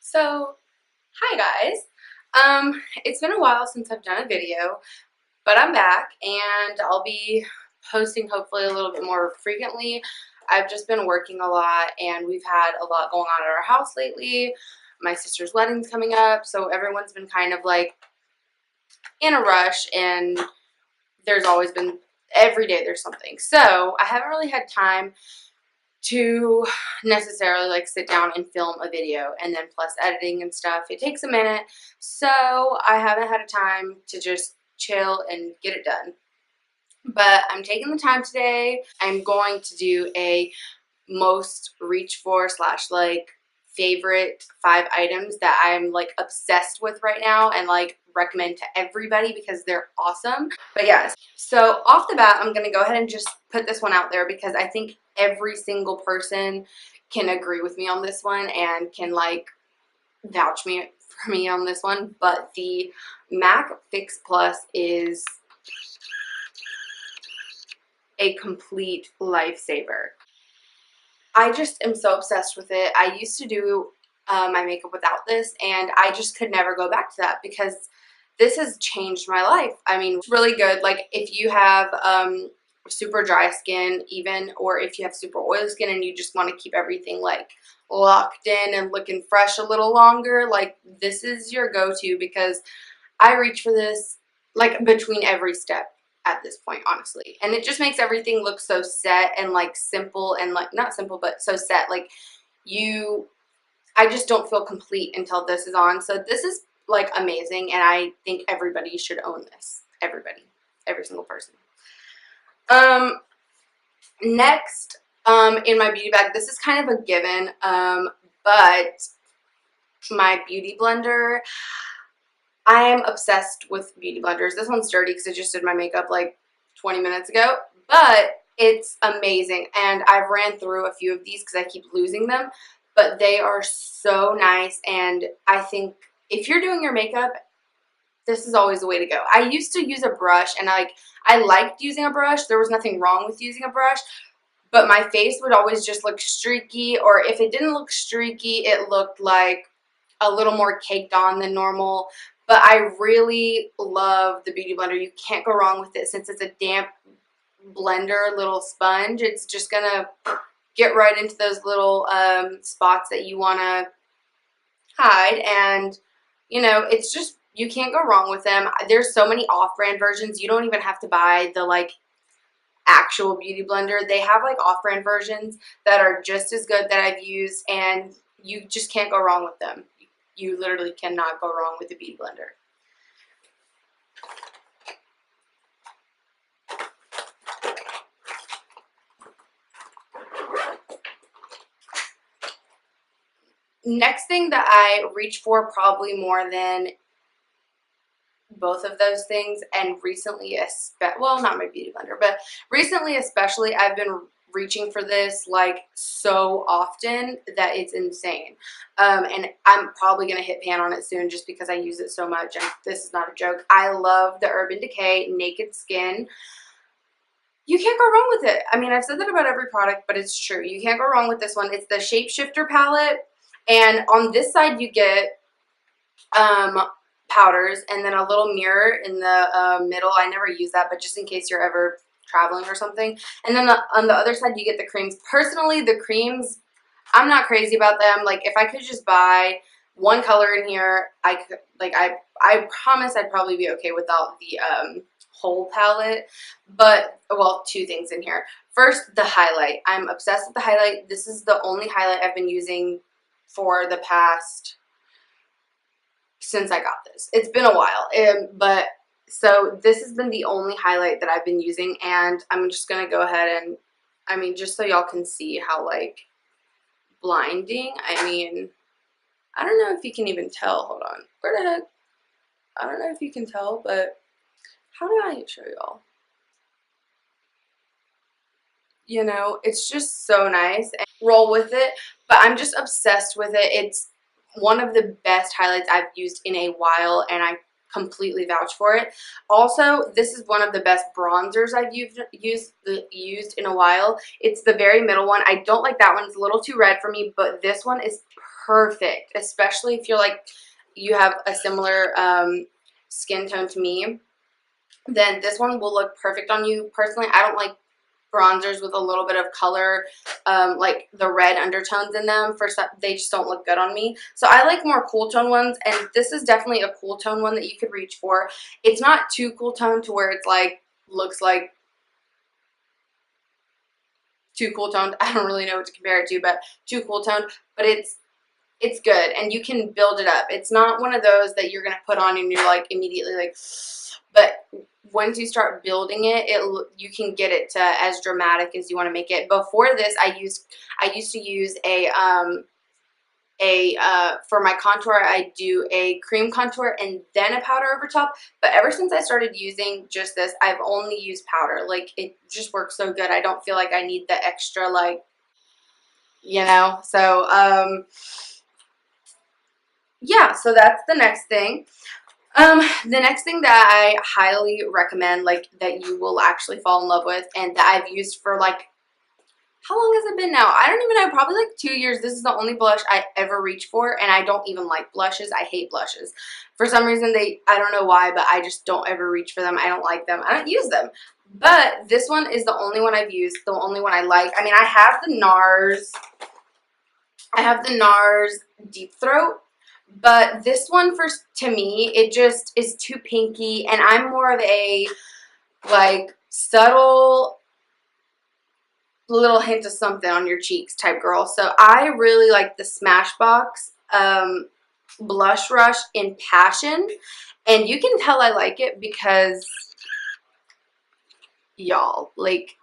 So, hi guys. It's been a while since I've done a video, but I'm back and I'll be posting hopefully a little bit more frequently. I've just been working a lot and we've had a lot going on at our house lately. My sister's wedding's coming up, so everyone's been kind of like in a rush and there's always been every day there's something. So, I haven't really had time to necessarily like sit down and film a video, and then plus editing and stuff, it takes a minute, so I haven't had a time to just chill and get it done. But I'm taking the time today. I'm going to do a most reach for slash like favorite 5 items that I'm like obsessed with right now and like recommend to everybody because they're awesome. But yes, so off the bat, I'm gonna go ahead and just put this one out there because I think every single person can agree with me on this one and can like vouch for me on this one. But the MAC Fix Plus is a complete lifesaver. I just am so obsessed with it. I used to do my makeup without this, and I just could never go back to that because this has changed my life. I mean, it's really good. Like, if you have super dry skin, even, or if you have super oily skin and you just want to keep everything like locked in and looking fresh a little longer, like, this is your go-to because I reach for this like between every step at this point, honestly. And it just makes everything look so set and like simple and like not simple, but so set. Like I just don't feel complete until this is on. So this is like amazing, and I think everybody should own this. Everybody, every single person. Next, in my beauty bag, this is kind of a given, but my beauty blender. I am obsessed with beauty blenders. This one's dirty because I just did my makeup like 20 minutes ago, but it's amazing. And I've ran through a few of these because I keep losing them, but they are so nice. And I think if you're doing your makeup, this is always the way to go. I used to use a brush, and I liked using a brush. There was nothing wrong with using a brush, but my face would always just look streaky, or if it didn't look streaky, it looked like a little more caked on than normal. But I really love the Beauty Blender. You can't go wrong with it since it's a damp blender little sponge. It's just going to get right into those little spots that you want to hide. And, you know, it's just, you can't go wrong with them. There's so many off-brand versions. You don't even have to buy the, like, actual Beauty Blender. They have, like, off-brand versions that are just as good that I've used, and you just can't go wrong with them. You literally cannot go wrong with the Beauty Blender. Next thing that I reach for probably more than both of those things, and recently, well, not my Beauty Blender, but recently especially, I've been reaching for this like so often that it's insane. And I'm probably going to hit pan on it soon just because I use it so much, and this is not a joke. I love the Urban Decay Naked Skin. You can't go wrong with it. I mean, I've said that about every product, but it's true. You can't go wrong with this one. It's the Shapeshifter palette, and on this side you get powders and then a little mirror in the middle. I never use that, but just in case you're ever traveling or something. And then on the other side you get the creams. Personally, the creams, I'm not crazy about them. Like, if I could just buy one color in here, I could, like, I promise I'd probably be okay without the whole palette. But, well, 2 things in here. First, the highlight. I'm obsessed with the highlight. This is the only highlight I've been using for the past, since I got this. It's been a while, but so this has been the only highlight that I've been using, and I'm just gonna go ahead and, I mean, just so y'all can see how like blinding. I mean, I don't know if you can even tell. Hold on, where the heck? I don't know if you can tell, but how do I show y'all? You know, it's just so nice, and roll with it. But I'm just obsessed with it. It's one of the best highlights I've used in a while, and I completely vouch for it. Also, this is one of the best bronzers I've used in a while. It's the very middle one. I don't like that one. It's a little too red for me, but this one is perfect, especially if you're like, you have a similar skin tone to me. Then this one will look perfect on you. Personally, I don't like bronzers with a little bit of color, like the red undertones in them. For some, they just don't look good on me. So I like more cool tone ones, and this is definitely a cool tone one that you could reach for. It's not too cool tone to where it's like, looks like too cool toned. I don't really know what to compare it to, but too cool toned. But it's good, and you can build it up. It's not one of those that you're gonna put on and you're like immediately like, but once you start building it, you can get it to as dramatic as you want to make it. Before this, I used to use for my contour, I do a cream contour and then a powder over top. But ever since I started using just this, I've only used powder. Like, it just works so good. I don't feel like I need the extra, like, you know. So yeah, so that's the next thing. The next thing that I highly recommend, like, that you will actually fall in love with, and that I've used for, like, how long has it been now? I don't even know, probably like 2 years. This is the only blush I ever reach for, and I don't even like blushes. I hate blushes. For some reason, I don't know why, but I just don't ever reach for them. I don't like them. I don't use them. But this one is the only one I've used, the only one I like. I mean, I have the NARS Deep Throat, but this one, to me, it just is too pinky, and I'm more of a, like, subtle little hint of something on your cheeks type girl. So I really like the Smashbox Blush Rush in Passion, and you can tell I like it because, y'all, like,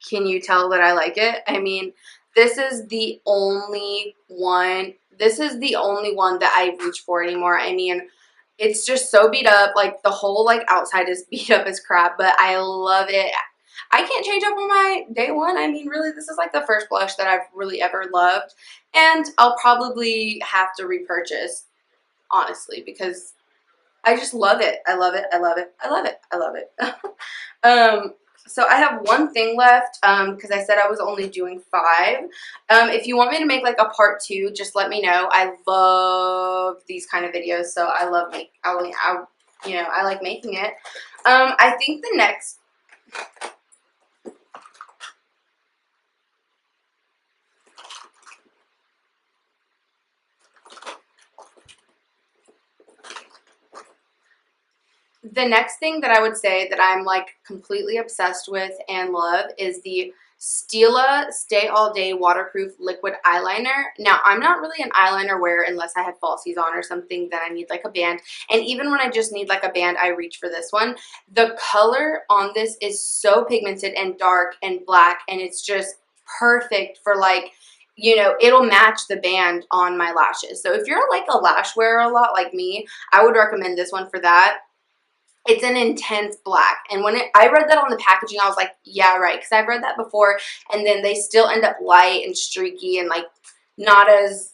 can you tell that I like it? I mean, this is the only one that I reach for anymore. I mean, it's just so beat up. Like, the whole, like, outside is beat up as crap, but I love it. I can't change up on my day one. I mean, really, this is like the first blush that I've really ever loved, and I'll probably have to repurchase, honestly, because I just love it. I love it. I love it. I love it. I love it. So I have one thing left, because I said I was only doing 5. If you want me to make like a part 2, just let me know. I love these kind of videos, so I like making it. I think the next thing that I would say that I'm like completely obsessed with and love is the Stila Stay All Day Waterproof Liquid Eyeliner. Now, I'm not really an eyeliner wearer unless I have falsies on or something that I need like a band. And even when I just need like a band, I reach for this one. The color on this is so pigmented and dark and black, and it's just perfect for, like, you know, it'll match the band on my lashes. So if you're like a lash wearer a lot like me, I would recommend this one for that. It's an intense black, and when I read that on the packaging, I was like, yeah, right, because I've read that before, and then they still end up light and streaky and like not as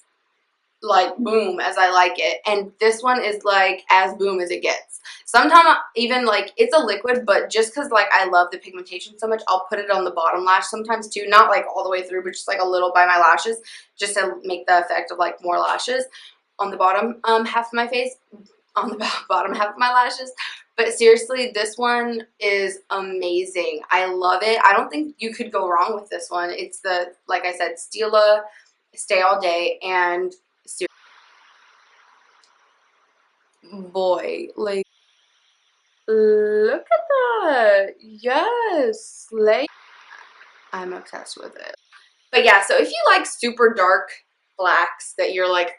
like boom as I like it. And this one is like as boom as it gets. Sometimes even like it's a liquid, but just because like I love the pigmentation so much, I'll put it on the bottom lash sometimes too, not like all the way through, but just like a little by my lashes, just to make the effect of like more lashes on the bottom half of my face, on the bottom half of my lashes. But seriously, this one is amazing. I love it. I don't think you could go wrong with this one. It's the, like I said, Stila Stay All Day, and boy, like, look at that. Yes, like, I'm obsessed with it. But yeah, so if you like super dark blacks that you're like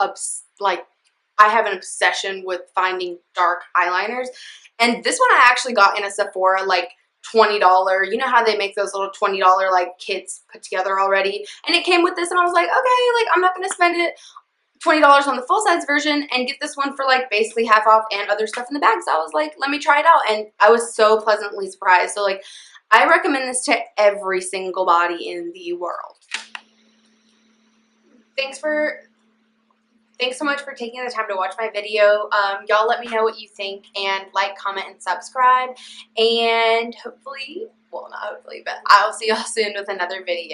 I have an obsession with finding dark eyeliners, and this one I actually got in a Sephora, like $20. You know how they make those little $20 like kits put together already, and it came with this, and I was like, okay, like I'm not gonna spend it $20 on the full size version and get this one for like basically half off and other stuff in the bag. So I was like, let me try it out, and I was so pleasantly surprised. So like, I recommend this to every single body in the world. Thanks so much for taking the time to watch my video. Y'all let me know what you think, and like, comment, and subscribe. And hopefully, well, not hopefully, but I'll see y'all soon with another video.